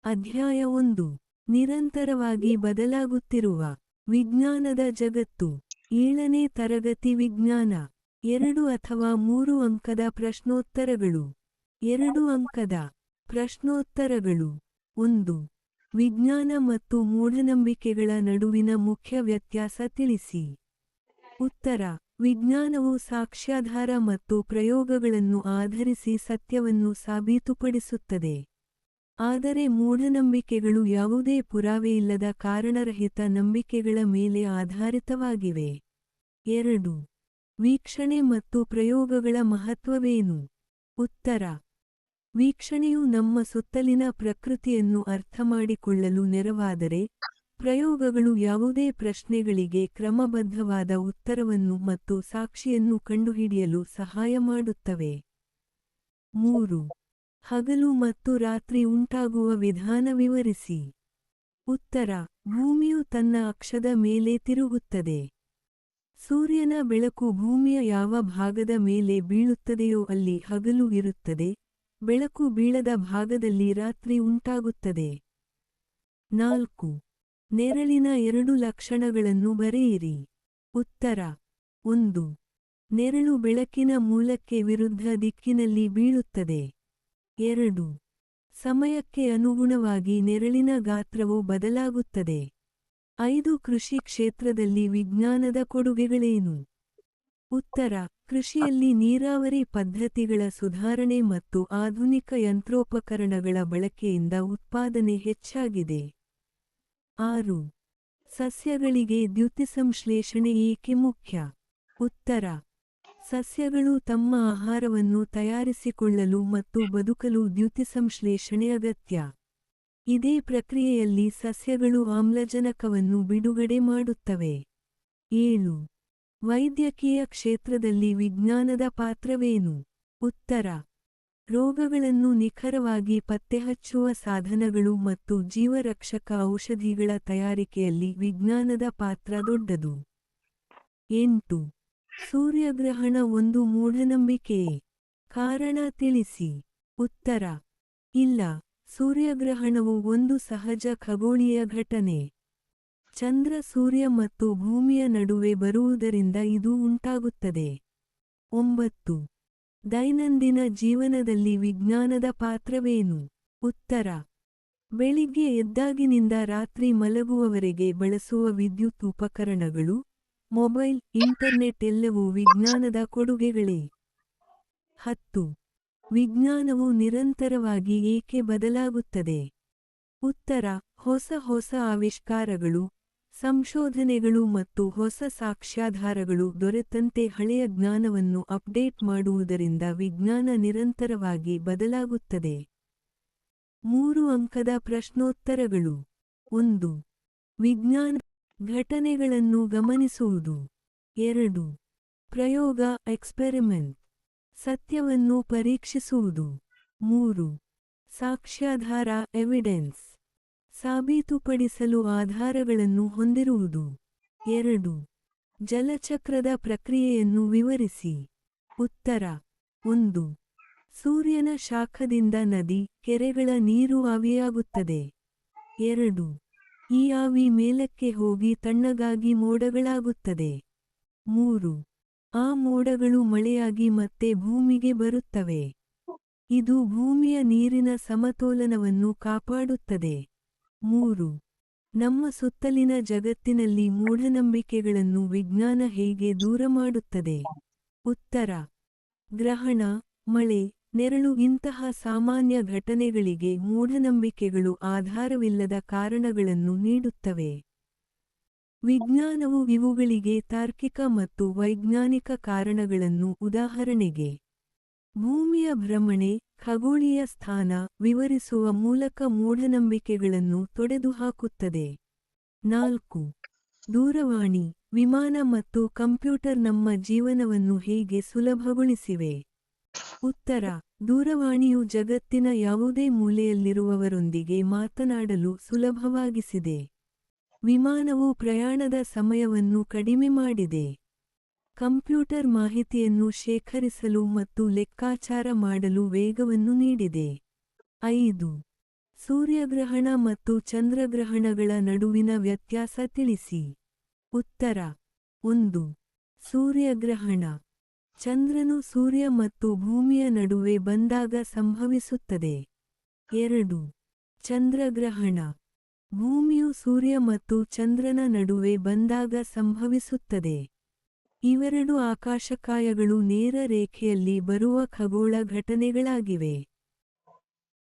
ಅಧ್ಯಾಯ 1. ನಿರಂತರವಾಗಿ ಬದಲಾಗುತ್ತಿರುವ ವಿಜ್ಞಾನದ ಜಗತ್ತು. 7ನೇ ತರಗತಿ ವಿಜ್ಞಾನ. 2 ಅಥವಾ 3 ಅಂಕದ ಪ್ರಶ್ನೋತ್ತರಗಳು. 2 ಅಂಕದ ಪ್ರಶ್ನೋತ್ತರಗಳು. 1. ವಿಜ್ಞಾನ ಮತ್ತು ಮೂಢನಂಬಿಕೆಗಳ ನಡುವಿನ ಮುಖ್ಯ ವ್ಯತ್ಯಾಸ ತಿಳಿಸಿ. ಉತ್ತರ. ವಿಜ್ಞಾನವು ಸಾಕ್ಷ್ಯಾಧಾರ ಮತ್ತು ಪ್ರಯೋಗಗಳನ್ನು ಆಧರಿಸಿ ಸತ್ಯವನ್ನು ಸಾಬೀತುಪಡಿಸುತ್ತದೆ. ಆದರೆ ಮೂಢನಂಬಿಕೆಗಳು ಯಾವುದೇ ಪುರಾವೆಯಿಲ್ಲದ ಕಾರಣರಹಿತ ನಂಬಿಕೆಗಳ ಮೇಲೆ ಆಧಾರಿತವಾಗಿವೆ. 2. ವೀಕ್ಷಣೆ ಮತ್ತು ಪ್ರಯೋಗಗಳ ಮಹತ್ವವೇನು? ಉತ್ತರ. ವೀಕ್ಷಣೆಯು ನಮ್ಮ ಸುತ್ತಲಿನ ಪ್ರಕೃತಿಯನ್ನು ಅರ್ಥಮಾಡಿಕೊಳ್ಳಲು ನೆರವಾದರೆ, ಪ್ರಯೋಗಗಳು ಯಾವುದೇ ಪ್ರಶ್ನೆಗಳಿಗೆ ಕ್ರಮಬದ್ಧವಾದ ಉತ್ತರವನ್ನು ಮತ್ತು ಸಾಕ್ಷಿಯನ್ನು ಕಂಡುಹಿಡಿಯಲು ಸಹಾಯ ಮಾಡುತ್ತವೆ. 3. ಹಗಲು ಮತ್ತು ರಾತ್ರಿ ಉಂಟಾಗುವ ವಿಧಾನ ವಿವರಿಸಿ. ಉತ್ತರ. ಭೂಮಿಯು ತನ್ನ ಅಕ್ಷದ ಮೇಲೆ ತಿರುಗುತ್ತದೆ. ಸೂರ್ಯನ ಬೆಳಕು ಭೂಮಿಯ ಯಾವ ಭಾಗದ ಮೇಲೆ ಬೀಳುತ್ತದೆಯೋ ಅಲ್ಲಿ ಹಗಲು ಇರುತ್ತದೆ, ಬೆಳಕು ಬೀಳದ ಭಾಗದಲ್ಲಿ ರಾತ್ರಿ ಉಂಟಾಗುತ್ತದೆ. 4. ನೆರಳಿನ 2 ಲಕ್ಷಣಗಳನ್ನು ಬರೆಯಿರಿ. ಉತ್ತರ. 1. ನೆರಳು ಬೆಳಕಿನ ಮೂಲಕ್ಕೆ ವಿರುದ್ಧ ದಿಕ್ಕಿನಲ್ಲಿ ಬೀಳುತ್ತದೆ. 2. ಸಮಯಕ್ಕೆ ಅನುಗುಣವಾಗಿ ನೆರಳಿನ ಗಾತ್ರವು ಬದಲಾಗುತ್ತದೆ. 5. ಕೃಷಿ ಕ್ಷೇತ್ರದಲ್ಲಿ ವಿಜ್ಞಾನದ ಕೊಡುಗೆಗಳೇನು? ಉತ್ತರ. ಕೃಷಿಯಲ್ಲಿ ನೀರಾವರಿ ಪದ್ಧತಿಗಳ ಸುಧಾರಣೆ ಮತ್ತು ಆಧುನಿಕ ಯಂತ್ರೋಪಕರಣಗಳ ಬಳಕೆಯಿಂದ ಉತ್ಪಾದನೆ ಹೆಚ್ಚಾಗಿದೆ. 6. ಸಸ್ಯಗಳಿಗೆ ದ್ಯುತಿಸಂಶ್ಲೇಷಣೆ ಏಕೆ ಮುಖ್ಯ? ಉತ್ತರ. ಸಸ್ಯಗಳು ತಮ್ಮ ಆಹಾರವನ್ನು ತಯಾರಿಸಿಕೊಳ್ಳಲು ಮತ್ತು ಬದುಕಲು ದ್ಯುತಿಸಂಶ್ಲೇಷಣೆ ಅಗತ್ಯ. ಇದೇ ಪ್ರಕ್ರಿಯೆಯಲ್ಲಿ ಸಸ್ಯಗಳು ಆಮ್ಲಜನಕವನ್ನು ಬಿಡುಗಡೆ ಮಾಡುತ್ತವೆ. 7. ವೈದ್ಯಕೀಯ ಕ್ಷೇತ್ರದಲ್ಲಿ ವಿಜ್ಞಾನದ ಪಾತ್ರವೇನು? ಉತ್ತರ. ರೋಗಗಳನ್ನು ನಿಖರವಾಗಿ ಪತ್ತೆಹಚ್ಚುವ ಸಾಧನಗಳು ಮತ್ತು ಜೀವರಕ್ಷಕ ಔಷಧಿಗಳ ತಯಾರಿಕೆಯಲ್ಲಿ ವಿಜ್ಞಾನದ ಪಾತ್ರ ದೊಡ್ಡದು. 8. ಸೂರ್ಯಗ್ರಹಣ ಒಂದು ಮೂಢನಂಬಿಕೆಯೇ? ಕಾರಣ ತಿಳಿಸಿ. ಉತ್ತರ. ಇಲ್ಲ, ಸೂರ್ಯಗ್ರಹಣವು ಒಂದು ಸಹಜ ಖಗೋಳೀಯ ಘಟನೆ. ಚಂದ್ರ ಸೂರ್ಯ ಮತ್ತು ಭೂಮಿಯ ನಡುವೆ ಬರುವುದರಿಂದ ಇದು ಉಂಟಾಗುತ್ತದೆ. 9. ದೈನಂದಿನ ಜೀವನದಲ್ಲಿ ವಿಜ್ಞಾನದ ಪಾತ್ರವೇನು? ಉತ್ತರ. ಬೆಳಿಗ್ಗೆ ಎದ್ದಾಗಿನಿಂದ ರಾತ್ರಿ ಮಲಗುವವರೆಗೆ ಬಳಸುವ ವಿದ್ಯುತ್ ಉಪಕರಣಗಳು, ಮೊಬೈಲ್, ಇಂಟರ್ನೆಟ್ ಎಲ್ಲವೂ ವಿಜ್ಞಾನದ ಕೊಡುಗೆಗಳೇ. 10. ವಿಜ್ಞಾನವು ನಿರಂತರವಾಗಿ ಏಕೆ ಬದಲಾಗುತ್ತದೆ? ಉತ್ತರ. ಹೊಸ ಆವಿಷ್ಕಾರಗಳು, ಸಂಶೋಧನೆಗಳು ಮತ್ತು ಹೊಸ ಸಾಕ್ಷ್ಯಾಧಾರಗಳು ದೊರೆತಂತೆ ಹಳೆಯ ಜ್ಞಾನವನ್ನು ಅಪ್ಡೇಟ್ ಮಾಡುವುದರಿಂದ ವಿಜ್ಞಾನ ನಿರಂತರವಾಗಿ ಬದಲಾಗುತ್ತದೆ. 3 ಅಂಕದ ಪ್ರಶ್ನೋತ್ತರಗಳು. 1. ವಿಜ್ಞಾನ ಘಟನೆಗಳನ್ನು ಗಮನಿಸುವುದು. 2. ಪ್ರಯೋಗ ಎಕ್ಸ್ಪೆರಿಮೆಂಟ್. ಸತ್ಯವನ್ನು ಪರೀಕ್ಷಿಸುವುದು. 3. ಸಾಕ್ಷ್ಯಾಧಾರ ಎವಿಡೆನ್ಸ್. ಸಾಬೀತುಪಡಿಸಲು ಆಧಾರಗಳನ್ನು ಹೊಂದಿರುವುದು. 2. ಜಲಚಕ್ರದ ಪ್ರಕ್ರಿಯೆಯನ್ನು ವಿವರಿಸಿ. ಉತ್ತರ. 1. ಸೂರ್ಯನ ಶಾಖದಿಂದ ನದಿ, ಕೆರೆಗಳ ನೀರು ಆವಿಯಾಗುತ್ತದೆ. 2. ಈ ಆವಿ ಮೇಲಕ್ಕೆ ಹೋಗಿ ತಣ್ಣಗಾಗಿ ಮೋಡಗಳಾಗುತ್ತದೆ. 3. ಆ ಮೋಡಗಳು ಮಳೆಯಾಗಿ ಮತ್ತೆ ಭೂಮಿಗೆ ಬರುತ್ತವೆ. ಇದು ಭೂಮಿಯ ನೀರಿನ ಸಮತೋಲನವನ್ನು ಕಾಪಾಡುತ್ತದೆ. 3. ನಮ್ಮ ಸುತ್ತಲಿನ ಜಗತ್ತಿನಲ್ಲಿ ಮೂಢನಂಬಿಕೆಗಳನ್ನು ವಿಜ್ಞಾನ ಹೇಗೆ ದೂರ ಮಾಡುತ್ತದೆ? ಉತ್ತರ. ಗ್ರಹಣ, ಮಳೆ, ನೆರಳು ಇಂತಹ ಸಾಮಾನ್ಯ ಘಟನೆಗಳಿಗೆ ಮೂಢನಂಬಿಕೆಗಳು ಆಧಾರವಿಲ್ಲದ ಕಾರಣಗಳನ್ನು ನೀಡುತ್ತವೆ. ವಿಜ್ಞಾನವು ಇವುಗಳಿಗೆ ತಾರ್ಕಿಕ ಮತ್ತು ವೈಜ್ಞಾನಿಕ ಕಾರಣಗಳನ್ನು ಉದಾಹರಣೆಗೆ ಭೂಮಿಯ ಭ್ರಮಣೆ, ಖಗೋಳೀಯ ಸ್ಥಾನ ವಿವರಿಸುವ ಮೂಲಕ ಮೂಢನಂಬಿಕೆಗಳನ್ನು ತೊಡೆದುಹಾಕುತ್ತದೆ. 4. ದೂರವಾಣಿ, ವಿಮಾನ ಮತ್ತು ಕಂಪ್ಯೂಟರ್ ನಮ್ಮ ಜೀವನವನ್ನು ಹೇಗೆ ಸುಲಭಗೊಳಿಸಿವೆ? ಉತ್ತರ. ದೂರವಾಣಿಯು ಜಗತ್ತಿನ ಯಾವುದೇ ಮೂಲೆಯಲ್ಲಿರುವವರೊಂದಿಗೆ ಮಾತನಾಡಲು ಸುಲಭವಾಗಿಸಿದೆ. ವಿಮಾನವು ಪ್ರಯಾಣದ ಸಮಯವನ್ನು ಕಡಿಮೆ ಮಾಡಿದೆ. ಕಂಪ್ಯೂಟರ್ ಮಾಹಿತಿಯನ್ನು ಶೇಖರಿಸಲು ಮತ್ತು ಲೆಕ್ಕಾಚಾರ ಮಾಡಲು ವೇಗವನ್ನು ನೀಡಿದೆ. 5. ಸೂರ್ಯಗ್ರಹಣ ಮತ್ತು ಚಂದ್ರಗ್ರಹಣಗಳ ನಡುವಿನ ವ್ಯತ್ಯಾಸ ತಿಳಿಸಿ. ಉತ್ತರ 1. ಸೂರ್ಯಗ್ರಹಣ ಚಂದ್ರನು ಸೂರ್ಯ ಮತ್ತು ಭೂಮಿಯ ನಡುವೆ ಬಂದಾಗ ಸಂಭವಿಸುತ್ತದೆ. 2. ಚಂದ್ರಗ್ರಹಣ ಭೂಮಿಯು ಸೂರ್ಯ ಮತ್ತು ಚಂದ್ರನ ನಡುವೆ ಬಂದಾಗ ಸಂಭವಿಸುತ್ತದೆ. ಇವೆರಡು ಆಕಾಶಕಾಯಗಳು ನೇರ ರೇಖೆಯಲ್ಲಿ ಬರುವ ಖಗೋಳ ಘಟನೆಗಳಾಗಿವೆ.